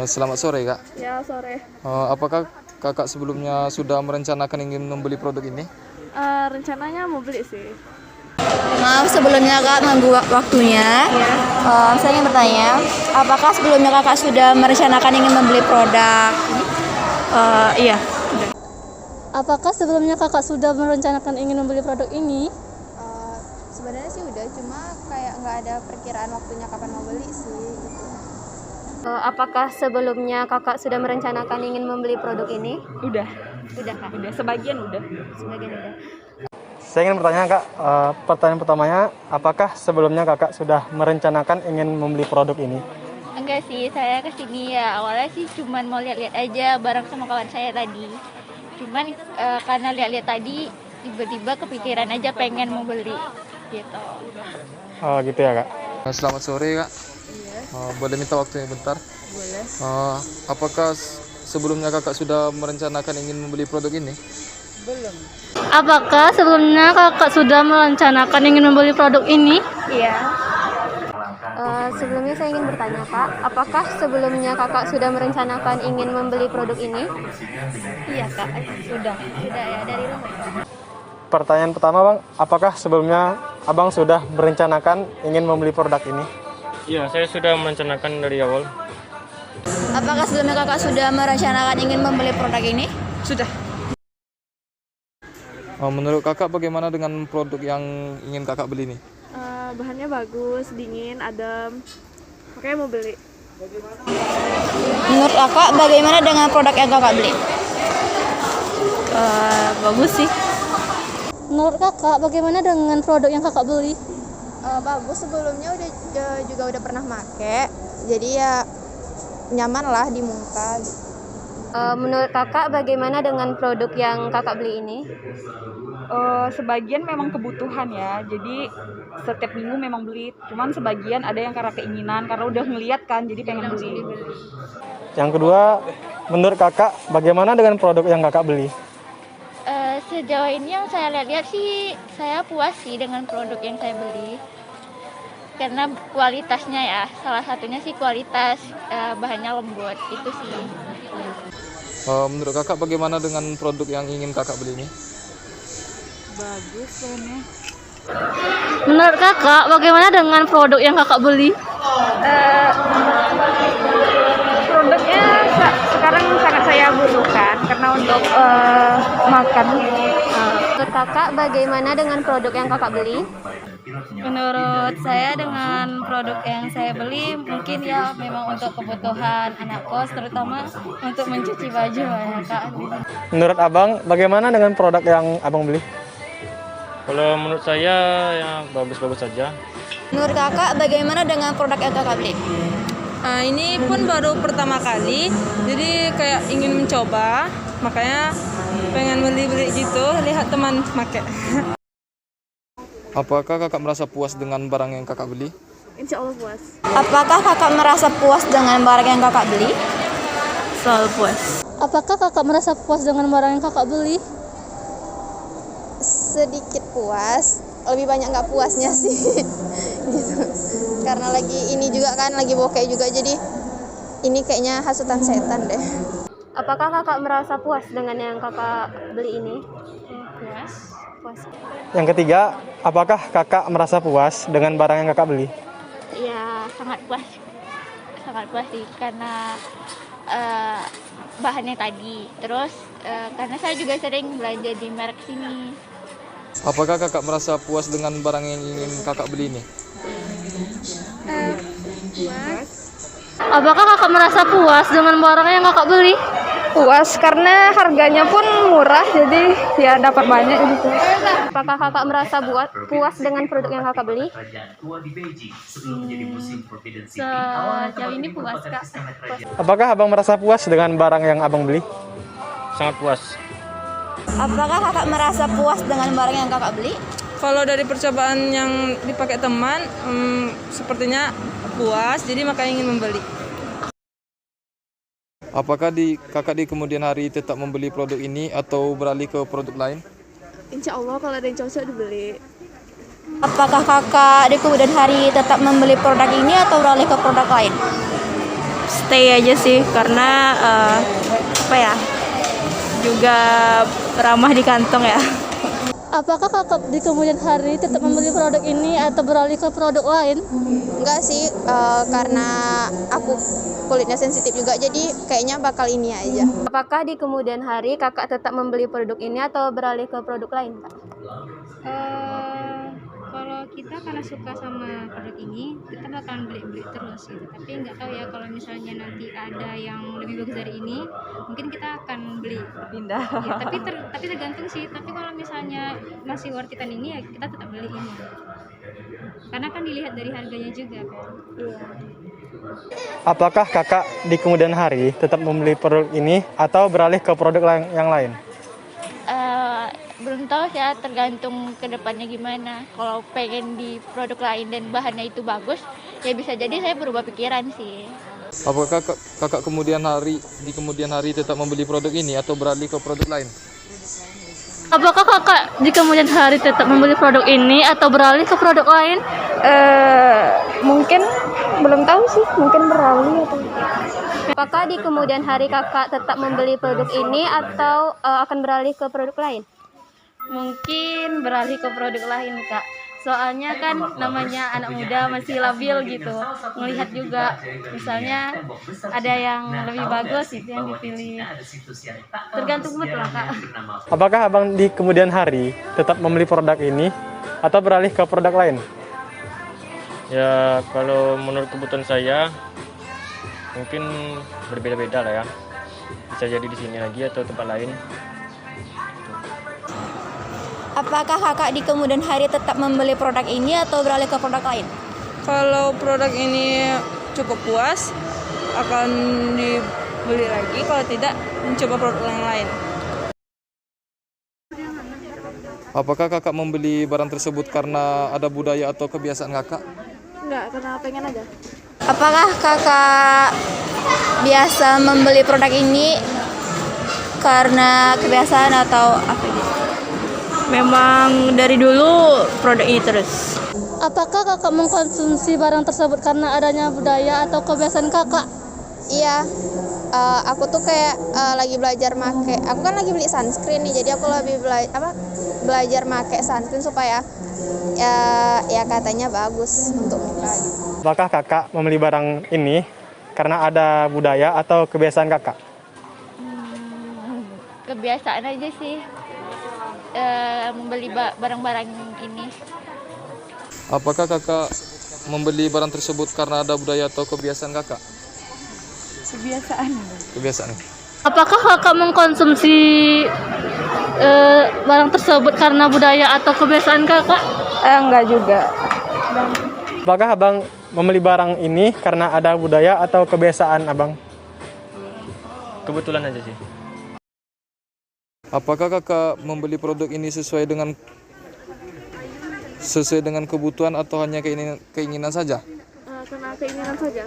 Selamat sore, Kak. Ya, sore. Apakah Kakak sebelumnya sudah merencanakan ingin membeli produk ini? Rencananya mau beli sih. Maaf sebelumnya Kak mengganggu waktunya. Saya ingin bertanya, apakah sebelumnya Kakak sudah merencanakan ingin membeli produk ini? Iya. Apakah sebelumnya kakak sudah merencanakan ingin membeli produk ini? Sebenarnya sih udah, cuma kayak nggak ada perkiraan waktunya kapan mau beli sih. Gitu. Apakah sebelumnya kakak sudah merencanakan ingin membeli produk ini? Udah. Udah kak? Udah, sebagian udah. Sebagian udah. Saya ingin bertanya Kak, pertanyaan pertamanya, apakah sebelumnya Kakak sudah merencanakan ingin membeli produk ini? Enggak sih, saya kesini ya awalnya sih cuman mau lihat-lihat aja bareng sama kawan saya tadi. Cuman karena lihat-lihat tadi tiba-tiba kepikiran aja pengen mau beli gitu. Oh gitu ya Kak. Selamat sore, Kak. Boleh minta waktunya bentar? Boleh. Apakah sebelumnya Kakak sudah merencanakan ingin membeli produk ini? Apakah sebelumnya kakak sudah merencanakan ingin membeli produk ini? Iya. Sebelumnya saya ingin bertanya kak, apakah sebelumnya kakak sudah merencanakan ingin membeli produk ini? Iya kak, sudah. Sudah ya, dari rumah. Pertanyaan pertama Bang, apakah sebelumnya Abang sudah merencanakan ingin membeli produk ini? Iya, saya sudah merencanakan dari awal. Apakah sebelumnya Kakak sudah merencanakan ingin membeli produk ini? Sudah. Menurut Kakak bagaimana dengan produk yang ingin Kakak beli ini? Bahannya bagus, dingin, adem. Makanya mau beli. Menurut Kakak bagaimana dengan produk yang Kakak beli? Bagus sih. Menurut kakak, bagaimana dengan produk yang kakak beli? Bagus, sebelumnya juga udah pernah make, jadi ya nyaman lah di muka. Menurut kakak bagaimana dengan produk yang kakak beli ini? Sebagian memang kebutuhan ya. Jadi setiap minggu memang beli. Cuman sebagian ada yang karena keinginan, karena udah ngeliat kan, jadi pengen beli. Yang kedua, menurut Kakak bagaimana dengan produk yang Kakak beli? Sejauh ini yang saya lihat sih saya puas sih dengan produk yang saya beli. Karena kualitasnya ya, salah satunya sih kualitas bahannya lembut, itu sih. Menurut Kakak bagaimana dengan produk yang ingin Kakak beli ini? Bagus bahannya. Menurut kakak, bagaimana dengan produk yang kakak beli? Produknya sekarang sangat saya butuhkan karena untuk makan. Menurut kakak bagaimana dengan produk yang kakak beli? Menurut saya dengan produk yang saya beli mungkin ya memang untuk kebutuhan anak kos, terutama untuk mencuci baju ya kak. Menurut Abang bagaimana dengan produk yang Abang beli? Kalau menurut saya ya bagus-bagus saja. Menurut Kakak bagaimana dengan produk yang Kakak beli? Ini pun baru pertama kali, jadi kayak ingin mencoba, makanya pengen beli-beli gitu, lihat teman pakai. Apakah Kakak merasa puas dengan barang yang Kakak beli? Insya Allah puas. Apakah Kakak merasa puas dengan barang yang Kakak beli? Selalu puas. Apakah kakak merasa puas dengan barang yang kakak beli? Sedikit puas, lebih banyak nggak puasnya sih. Gitu. Karena lagi ini juga kan, lagi bokeh juga, jadi ini kayaknya hasutan setan deh. Apakah kakak merasa puas dengan yang kakak beli ini? Puas. Puas. Yang ketiga, apakah Kakak merasa puas dengan barang yang Kakak beli? Ya sangat puas sih karena bahannya tadi. Terus karena saya juga sering belanja di merek sini. Apakah Kakak merasa puas dengan barang yang ingin Kakak beli ini? Apakah kakak merasa puas dengan barang yang kakak beli? Puas karena harganya pun murah, jadi ya dapat banyak gitu. Apakah kakak merasa puas dengan produk yang kakak beli? Sejauh ini puas kak. Apakah Abang merasa puas dengan barang yang Abang beli? Sangat puas. Apakah Kakak merasa puas dengan barang yang Kakak beli? Kalau dari percobaan yang dipakai teman, sepertinya puas, jadi makanya ingin membeli. Apakah Kakak di kemudian hari tetap membeli produk ini atau beralih ke produk lain? Insya Allah kalau ada yang cocok dibeli. Apakah Kakak di kemudian hari tetap membeli produk ini atau beralih ke produk lain? stay aja sih karena apa ya, juga ramah di kantong ya. Apakah kakak di kemudian hari tetap membeli produk ini atau beralih ke produk lain? Enggak sih, karena aku kulitnya sensitif juga, jadi kayaknya bakal ini aja. Apakah di kemudian hari kakak tetap membeli produk ini atau beralih ke produk lain, Kak? Kalau kita karena suka sama produk ini, kita bakalan beli terus gitu. Tapi nggak tahu ya, kalau misalnya nanti ada yang lebih bagus dari ini, mungkin kita akan beli Pindah. ya, tapi tergantung sih. Tapi kalau misalnya masih worth it-an ini, ya kita tetap beli ini, karena kan dilihat dari harganya juga kan. Apakah kakak di kemudian hari tetap membeli produk ini atau beralih ke produk yang lain? Belum tahu ya, tergantung kedepannya gimana. Kalau pengen di produk lain dan bahannya itu bagus, ya bisa jadi saya berubah pikiran sih. Apakah kakak di kemudian hari tetap membeli produk ini atau beralih ke produk lain? Apakah kakak di kemudian hari tetap membeli produk ini atau beralih ke produk lain? Mungkin belum tahu sih, mungkin beralih atau. Apakah di kemudian hari kakak tetap membeli produk ini atau akan beralih ke produk lain? Mungkin beralih ke produk lain, Kak. Soalnya kan namanya anak muda masih labil gitu. Melihat juga misalnya ada yang lebih bagus itu yang dipilih. Tergantung mood lah, Kak. Apakah abang di kemudian hari tetap membeli produk ini atau beralih ke produk lain? Ya kalau menurut kebutuhan saya mungkin berbeda-beda lah ya. Bisa jadi di sini lagi atau tempat lain. Apakah kakak di kemudian hari tetap membeli produk ini atau beralih ke produk lain? Kalau produk ini cukup puas, akan dibeli lagi. Kalau tidak, mencoba produk yang lain. Apakah kakak membeli barang tersebut karena ada budaya atau kebiasaan kakak? Enggak, karena pengen aja. Apakah kakak biasa membeli produk ini karena kebiasaan atau apa gitu? Memang dari dulu produk ini terus. Apakah kakak mengkonsumsi barang tersebut karena adanya budaya atau kebiasaan kakak? Iya, aku tuh kayak lagi belajar make. Aku kan lagi beli sunscreen nih, jadi aku lebih belajar make sunscreen supaya ya katanya bagus untuk muka. Apakah kakak membeli barang ini karena ada budaya atau kebiasaan kakak? Kebiasaan aja sih, membeli barang-barang ini. Apakah kakak membeli barang tersebut karena ada budaya atau kebiasaan kakak? Kebiasaan. Apakah kakak mengkonsumsi barang tersebut karena budaya atau kebiasaan kakak? Enggak juga. Apakah abang membeli barang ini karena ada budaya atau kebiasaan abang? Kebetulan aja sih. Apakah kakak membeli produk ini sesuai dengan kebutuhan atau hanya keinginan saja? Karena keinginan saja.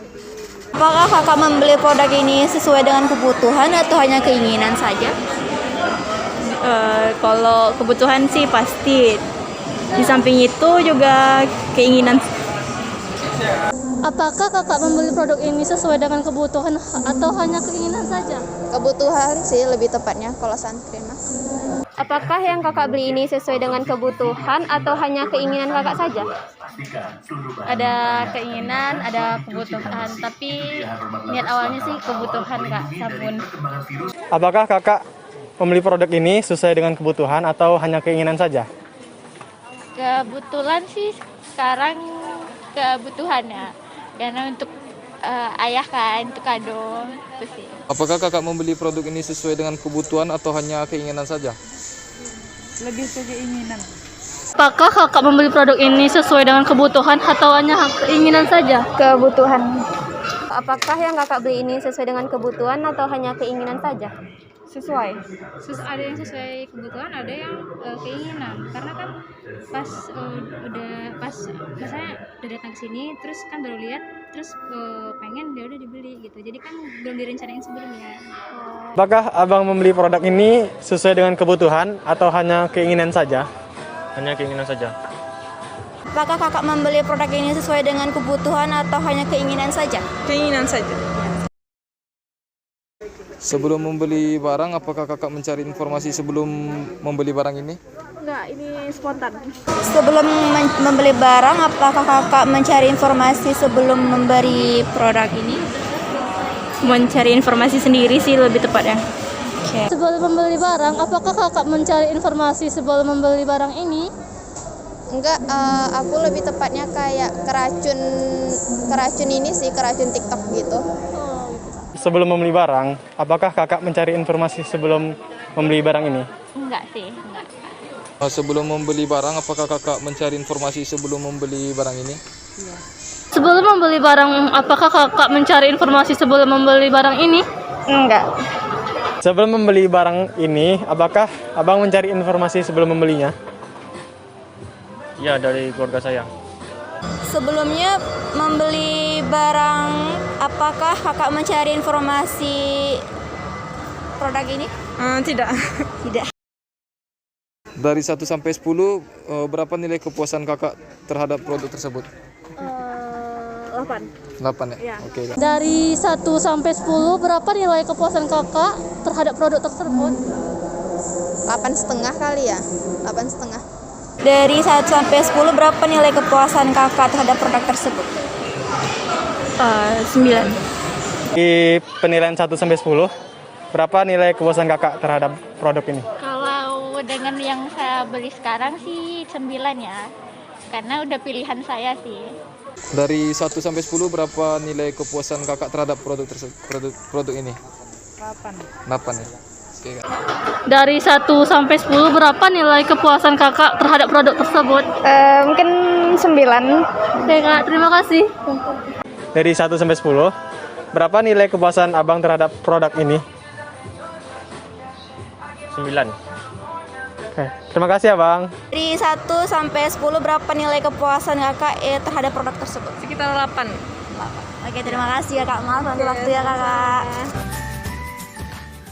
Apakah kakak membeli produk ini sesuai dengan kebutuhan atau hanya keinginan saja? Kalau kebutuhan sih pasti. Di samping itu juga keinginan. Apakah kakak membeli produk ini sesuai dengan kebutuhan atau hanya keinginan saja? Kebutuhan sih lebih tepatnya kalau sunscreen mah. Apakah yang kakak beli ini sesuai dengan kebutuhan atau hanya keinginan kakak saja? Ada keinginan, ada kebutuhan, tapi niat awalnya sih kebutuhan, Kak, sabun. Apakah kakak membeli produk ini sesuai dengan kebutuhan atau hanya keinginan saja? Kebetulan sih sekarang kebutuhan ya, karena untuk ayah kan, untuk kado itu sih. Apakah kakak membeli produk ini sesuai dengan kebutuhan atau hanya keinginan saja? Lebih ke keinginan. Apakah kakak membeli produk ini sesuai dengan kebutuhan atau hanya keinginan saja? Kebutuhan. Apakah yang kakak beli ini sesuai dengan kebutuhan atau hanya keinginan saja? Sesuai. Ada yang sesuai kebutuhan, ada yang keinginan. Karena kan pas misalnya udah datang ke sini, terus kan baru lihat, terus pengen dia udah dibeli gitu. Jadi kan belum direncanain sebelumnya. Apakah abang membeli produk ini sesuai dengan kebutuhan atau hanya keinginan saja? Hanya keinginan saja. Apakah kakak membeli produk ini sesuai dengan kebutuhan atau hanya keinginan saja? Keinginan saja. Sebelum membeli barang, apakah kakak mencari informasi sebelum membeli barang ini? Enggak, ini spontan. Sebelum membeli barang, apakah kakak mencari informasi sebelum memberi produk ini? Mencari informasi sendiri sih lebih tepatnya. Sebelum membeli barang, apakah kakak mencari informasi sebelum membeli barang ini? Enggak, aku lebih tepatnya kayak keracun ini sih, keracun TikTok gitu. Sebelum membeli barang, apakah kakak mencari informasi sebelum membeli barang ini? Enggak sih, enggak. Sebelum membeli barang, apakah kakak mencari informasi sebelum membeli barang ini? Sebelum membeli barang, apakah kakak mencari informasi sebelum membeli barang ini? Enggak. Sebelum membeli barang ini, apakah abang mencari informasi sebelum membelinya? Ya, dari keluarga saya. Sebelumnya membeli barang, apakah kakak mencari informasi produk ini? Tidak. Tidak. Dari 1 sampai 10, berapa nilai kepuasan kakak terhadap produk tersebut? 8. 8 ya? Iya. Oke. Kak. Dari 1 sampai 10, berapa nilai kepuasan kakak terhadap produk tersebut? 8,5 kali ya, 8,5. Dari 1 sampai 10, berapa nilai kepuasan kakak terhadap produk tersebut? 9. Di penilaian 1 sampai 10, berapa nilai kepuasan kakak terhadap produk ini? Kalau dengan yang saya beli sekarang sih 9 ya. Karena udah pilihan saya sih. Dari 1 sampai 10, berapa nilai kepuasan kakak terhadap produk produk ini? 8 ya? Oke, Kak. Dari 1 sampai 10, berapa nilai kepuasan kakak terhadap produk tersebut? Mungkin 9. Oke Kak, terima kasih. Dari 1 sampai 10, berapa nilai kepuasan abang terhadap produk ini? 9. Oke, terima kasih abang. Dari 1 sampai 10, berapa nilai kepuasan kakak terhadap produk tersebut? Sekitar 8. Oke, terima kasih ya Kak. Maaf nanti waktu ya Kakak.